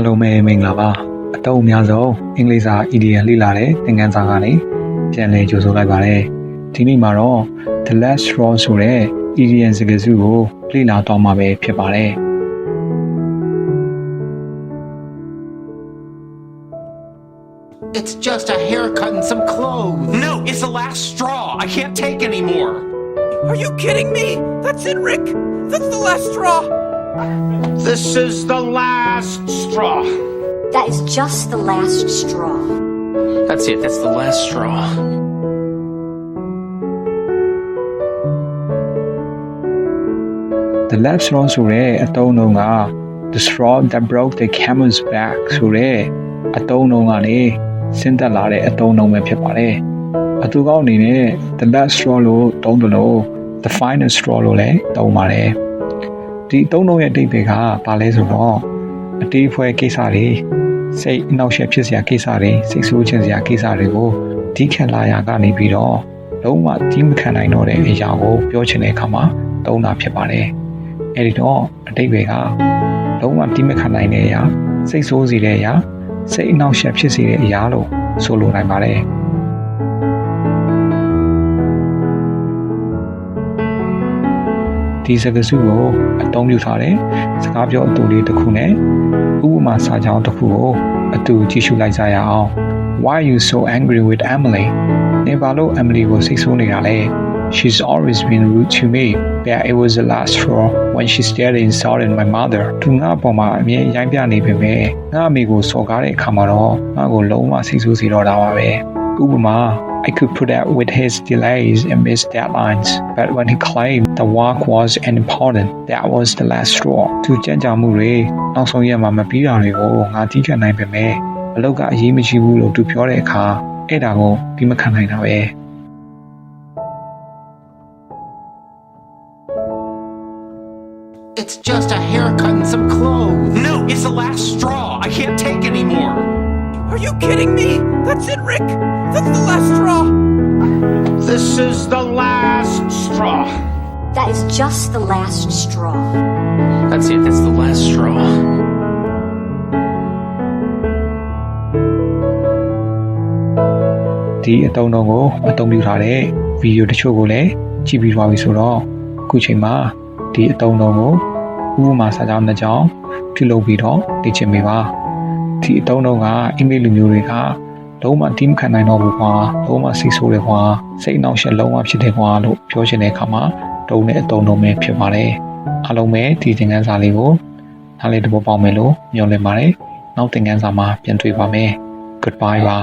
အားလုံးပဲမင်္ဂလာပါအတော့အများဆုံးအင်္ဂလိပ်စာ idiom လေ့လာတဲ့သင်ခန်းစာကနေပြန်လည်ကြိုဆိုလိုက်ပါတယ်ဒီနေ့မှာတော့ the last straw ဆိုတဲ့ idiom စကားစုကိုလေ့လာတော့မှာပဲဖြစ်ပါတယ် It's just a haircut and some clothes. No, it's the last straw. I can't take anymore. Are you kidding me? That's it, Rick. That's the last straw. This is the last straw. That is just the last straw. That's it, that's the last straw. the last straw ဆိုတဲ့အတုံးလုံးက the straw that broke the camel's back ဆိုတဲ့အတုံးလုံးကနေဆင်းသက်လာတဲ့အတုံးလုံးပဲဖြစ်ပါတယ်အတူကောင်းအနေနဲ့ the last straw လို့သုံးတယ်လို့ the final straw လို့လည်းသုံးပါတယ်ဒီအတုံးလုံးရဲ့အဓိပ္ပာယ်ကဘာလဲဆိုတော့အတေးဖွဲကိစ္စတွေစိတ်အနှောက်အယှက်ဖြစ်စရာကိစ္စတွေစိတ်ဆိုးချင်စရာကိစ္စတွေကိုတီးခတ်လာရကနေပြီးတော့လုံးဝတီးမခံနိုင်တော့တဲ့အရာကိုပြောချင်တဲ့အခါမှာသုံးတာဖြစ်ပါတယ်အဲဒီတော့အဓိပ္ပာယ်ကလုံးဝတီးမခံနိုင်တဲ့အရာစိတ်ဆိုးစေတဲ့အရာစိတ်အနှောက်အယှက်ဖြစ်စေတဲ့အရာလို့ဆိုလိုနိုင်ပါတယ်ဒီစကားစုကိုအသုံးပြုထားတဲ့စကားပြောအတူလေးတစ်ခုနဲ့ဥပမာစာကြောင်းတစ်ခုကိုအတူကြည့်ရှုလိုက်ကြရအောင် Why are you so angry with Emily? နေပါလို့ Emily ကိုစိတ်ဆိုးနေတာလဲ She's always been rude to me. But it was the last straw when she started insulting my mother. သူငါ့ပေါ်မှာအမြဲရိုင်းပြနေပေမဲ့ငါအမေကိုစော်ကားတဲ့အခါမှာတော့ငါ့ကိုလုံးဝစိတ်ဆိုးစေတော့တာပါပဲဥပမာ I could put up with his delays and missed deadlines, but when he claimed the work was unimportant, that was the last straw. သူကြံ့ကြာမှုတွေနောက်ဆုံးရက်မှာမပြီးတာတွေကိုငါတီးခတ်နိုင်ပေမဲ့အလုပ်ကအရေးမကြီးဘူးလို့သူပြောတဲ့အခါအဲ့ဒါကိုပြီးမခံနိုင်တာပဲ It's just a haircut and some clothes. No, it's the last straw. I can't take anymore. Are you kidding me? That's it, Rick. That's the last straw. This is the last straw. That is just the last straw. That's it, that's the last straw. ဒီအတုံးတော်ကိုအသုံးပြုထားတဲ့ဗီဒီယိုတချို့ကိုလည်းကြည့်ပြီးပါပြီဆိုတော့အခုချိန်မှာဒီအတုံးတော်ကိုဥပမာစာကြောင်းတစ်ကြောင်းပြုလုပ်ပြီးတော့သိချင်မိပါဒီအတုံးတော်ကအင်္ဂလိပ်လူမျိုးတွေကလုံးဝတီးမခံနိုင်တော့ဘူးကွာလုံးဝစိတ်ဆိုးတယ်ကွာစိတ်အနှောက်အယှက်လုံးဝဖြစ်တယ်ကွာလို့ပြောချင်တဲ့အခါမှာတုံးတဲ့အတုံးတော်ပဲဖြစ်ပါတယ်အားလုံးပဲဒီသင်ခန်းစာလေးကိုနားလည်သဘောပေါက်မယ်လို့မျှော်လင့်ပါတယ်နောက်သင်ခန်းစာမှာပြန်တွေ့ပါမယ် Goodbye ပါ